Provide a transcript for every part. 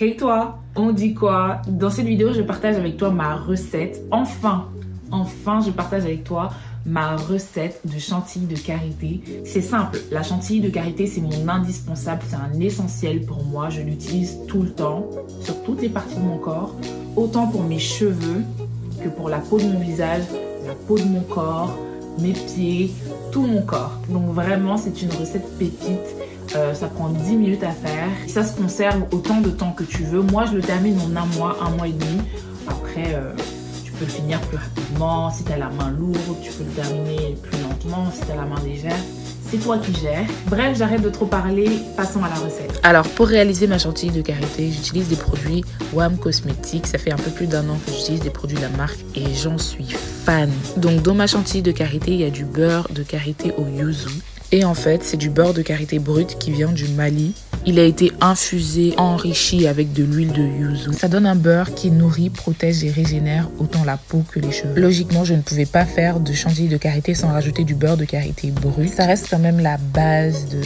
Hey toi, on dit quoi? Dans cette vidéo, je partage avec toi ma recette. Enfin, je partage avec toi ma recette de chantilly de karité. C'est simple, la chantilly de karité, c'est mon indispensable, c'est un essentiel pour moi. Je l'utilise tout le temps, sur toutes les parties de mon corps, autant pour mes cheveux que pour la peau de mon visage, la peau de mon corps, mes pieds, tout mon corps. Donc vraiment, c'est une recette pépite. Ça prend 10 minutes à faire. Ça se conserve autant de temps que tu veux. Moi, je le termine en un mois et demi. Après, tu peux le finir plus rapidement. Si tu as la main lourde, tu peux le terminer plus lentement. Si tu as la main légère, c'est toi qui gères. Bref, j'arrête de trop parler. Passons à la recette. Alors, pour réaliser ma chantilly de karité, j'utilise des produits WAM Cosmetics. Ça fait un peu plus d'1 an que j'utilise des produits de la marque et j'en suis fan. Donc, dans ma chantilly de karité, il y a du beurre de karité au yuzu. Et en fait, c'est du beurre de karité brut qui vient du Mali. Il a été infusé, enrichi avec de l'huile de yuzu. Ça donne un beurre qui nourrit, protège et régénère autant la peau que les cheveux. Logiquement, je ne pouvais pas faire de chantilly de karité sans rajouter du beurre de karité brut. Ça reste quand même la base de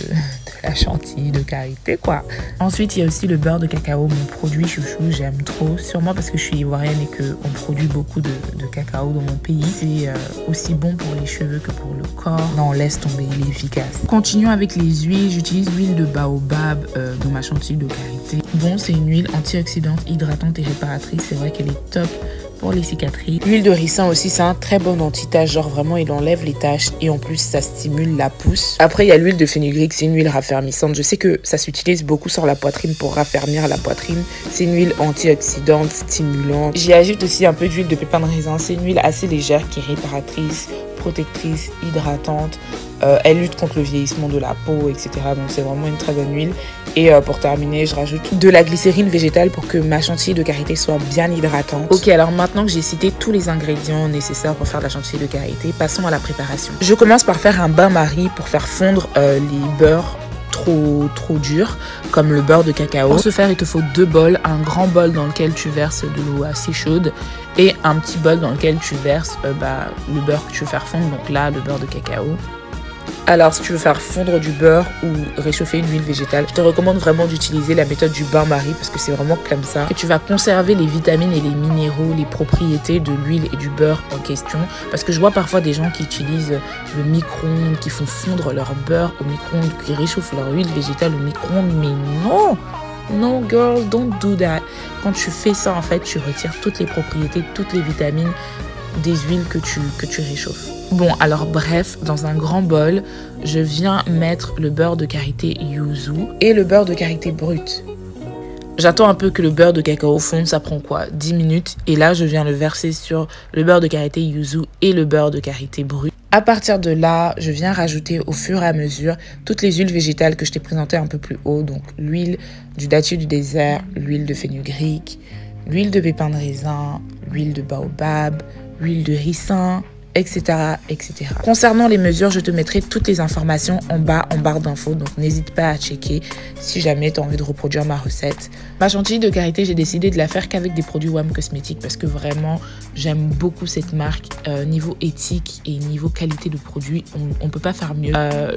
la chantilly de karité, quoi. Ensuite, il y a aussi le beurre de cacao, mon produit chouchou, j'aime trop. Sûrement parce que je suis ivoirienne et qu'on produit beaucoup de cacao dans mon pays. C'est aussi bon pour les cheveux que pour le corps. Non, laisse tomber, il est efficace. Continuons avec les huiles. J'utilise l'huile de baobab dans ma chantilly de karité. Bon, c'est une huile antioxydante, hydratante et réparatrice. C'est vrai qu'elle est top pour les cicatrices. L'huile de ricin aussi, c'est un très bon anti-tache. Genre vraiment, il enlève les taches et en plus, ça stimule la pousse. Après, il y a l'huile de fenugrec. C'est une huile raffermissante. Je sais que ça s'utilise beaucoup sur la poitrine pour raffermir la poitrine. C'est une huile antioxydante, stimulante. J'y ajoute aussi un peu d'huile de pépins de raisin. C'est une huile assez légère qui est réparatrice, protectrice, hydratante. Elle lutte contre le vieillissement de la peau, etc. Donc c'est vraiment une très bonne huile. Et pour terminer, je rajoute de la glycérine végétale pour que ma chantilly de karité soit bien hydratante. Ok, alors maintenant que j'ai cité tous les ingrédients nécessaires pour faire de la chantilly de karité, passons à la préparation. Je commence par faire un bain-marie pour faire fondre les beurres trop durs, comme le beurre de cacao. Pour ce faire, il te faut 2 bols, un grand bol dans lequel tu verses de l'eau assez chaude et un petit bol dans lequel tu verses le beurre que tu veux faire fondre, donc là, le beurre de cacao. Alors, si tu veux faire fondre du beurre ou réchauffer une huile végétale, je te recommande vraiment d'utiliser la méthode du bain-marie parce que c'est vraiment comme ça que tu vas conserver les vitamines et les minéraux, les propriétés de l'huile et du beurre en question. Parce que je vois parfois des gens qui utilisent le micro-ondes, qui font fondre leur beurre au micro-ondes, qui réchauffent leur huile végétale au micro-ondes. Mais non! No girl, don't do that. Quand tu fais ça, en fait, tu retires toutes les propriétés, toutes les vitamines des huiles que tu réchauffes. Bon, alors bref, dans un grand bol, je viens mettre le beurre de karité yuzu et le beurre de karité brut. J'attends un peu que le beurre de cacao fonde, ça prend quoi? 10 minutes. Et là, je viens le verser sur le beurre de karité yuzu et le beurre de karité brut. À partir de là, je viens rajouter au fur et à mesure toutes les huiles végétales que je t'ai présentées un peu plus haut. Donc l'huile du dattier du désert, l'huile de fenugrec, l'huile de pépins de raisin, l'huile de baobab, l'huile de ricin, etc., etc. Concernant les mesures, je te mettrai toutes les informations en bas, en barre d'infos. Donc, n'hésite pas à checker si jamais tu as envie de reproduire ma recette. Ma chantilly de karité, j'ai décidé de la faire qu'avec des produits WAM Cosmetics parce que vraiment, j'aime beaucoup cette marque. Niveau éthique et niveau qualité de produit, on ne peut pas faire mieux.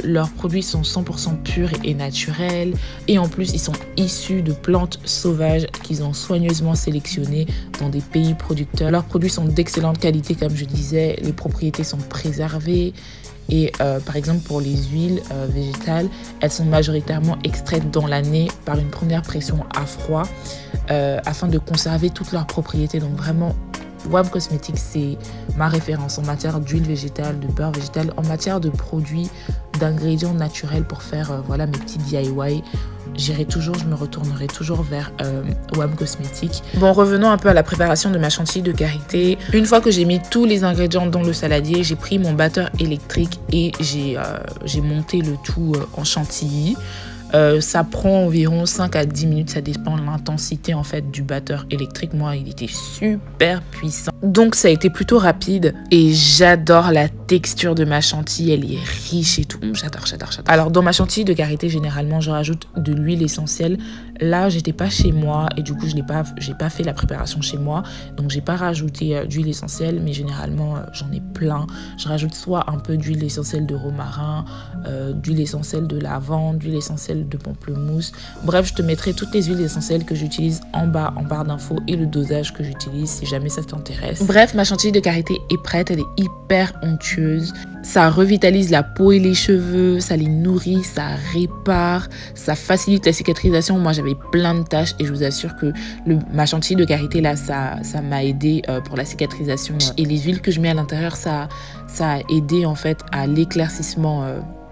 Leurs produits sont 100% purs et naturels. Et en plus, ils sont issus de plantes sauvages qu'ils ont soigneusement sélectionnées dans des pays producteurs. Leurs produits sont d'excellente qualité, comme je disais. Les propriétés sont préservées et par exemple pour les huiles végétales, elles sont majoritairement extraites dans l'année par une première pression à froid afin de conserver toutes leurs propriétés. Donc vraiment, WAM Cosmetics, c'est ma référence en matière d'huile végétale, de beurre végétal, en matière de produits, d'ingrédients naturels pour faire voilà, mes petits DIY. Je me retournerai toujours vers WAM Cosmetics. Bon, revenons un peu à la préparation de ma chantilly de karité. Une fois que j'ai mis tous les ingrédients dans le saladier, j'ai pris mon batteur électrique et j'ai monté le tout en chantilly. Ça prend environ 5 à 10 minutes, ça dépend de l'intensité en fait du batteur électrique. Moi, il était super puissant. Donc, ça a été plutôt rapide et j'adore la texture de ma chantilly. Elle est riche et tout. J'adore. Alors, dans ma chantilly de karité, généralement, je rajoute de l'huile essentielle. Là, j'étais pas chez moi et du coup, j'ai pas fait la préparation chez moi. Donc, j'ai pas rajouté d'huile essentielle, mais généralement, j'en ai plein. Je rajoute soit un peu d'huile essentielle de romarin, d'huile essentielle de lavande, d'huile essentielle de pamplemousse. Bref, je te mettrai toutes les huiles essentielles que j'utilise en barre d'infos et le dosage que j'utilise si jamais ça t'intéresse. Bref, ma chantilly de karité est prête. Elle est hyper onctueuse. Ça revitalise la peau et les cheveux, ça les nourrit, ça répare, ça facilite la cicatrisation. Moi, j'avais plein de taches et je vous assure que ma chantilly de karité, là, ça m'a aidé pour la cicatrisation. Et les huiles que je mets à l'intérieur, ça a aidé en fait à l'éclaircissement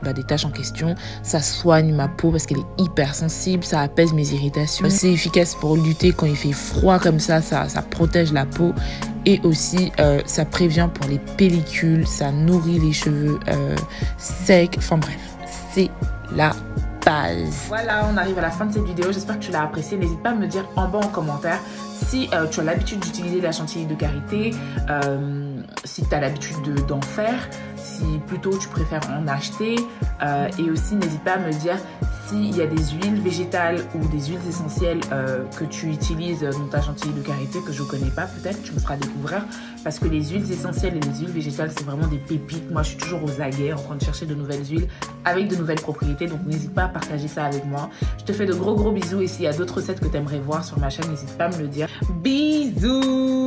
des taches en question. Ça soigne ma peau parce qu'elle est hyper sensible, ça apaise mes irritations. C'est efficace pour lutter quand il fait froid comme ça protège la peau. Et aussi, ça prévient pour les pellicules, ça nourrit les cheveux secs. Enfin bref, c'est la base. Voilà, on arrive à la fin de cette vidéo. J'espère que tu l'as appréciée. N'hésite pas à me dire en bas en commentaire si tu as l'habitude d'utiliser la chantilly de karité, si tu as l'habitude d'en faire, si plutôt tu préfères en acheter. Et aussi, n'hésite pas à me dire s'il y a des huiles végétales ou des huiles essentielles que tu utilises dans ta chantilly de karité que je ne connais pas, peut-être tu me feras découvrir, parce que les huiles essentielles et les huiles végétales, c'est vraiment des pépites. Moi, je suis toujours aux aguets en train de chercher de nouvelles huiles avec de nouvelles propriétés, donc n'hésite pas à partager ça avec moi. Je te fais de gros bisous et s'il y a d'autres recettes que tu aimerais voir sur ma chaîne, n'hésite pas à me le dire. Bisous!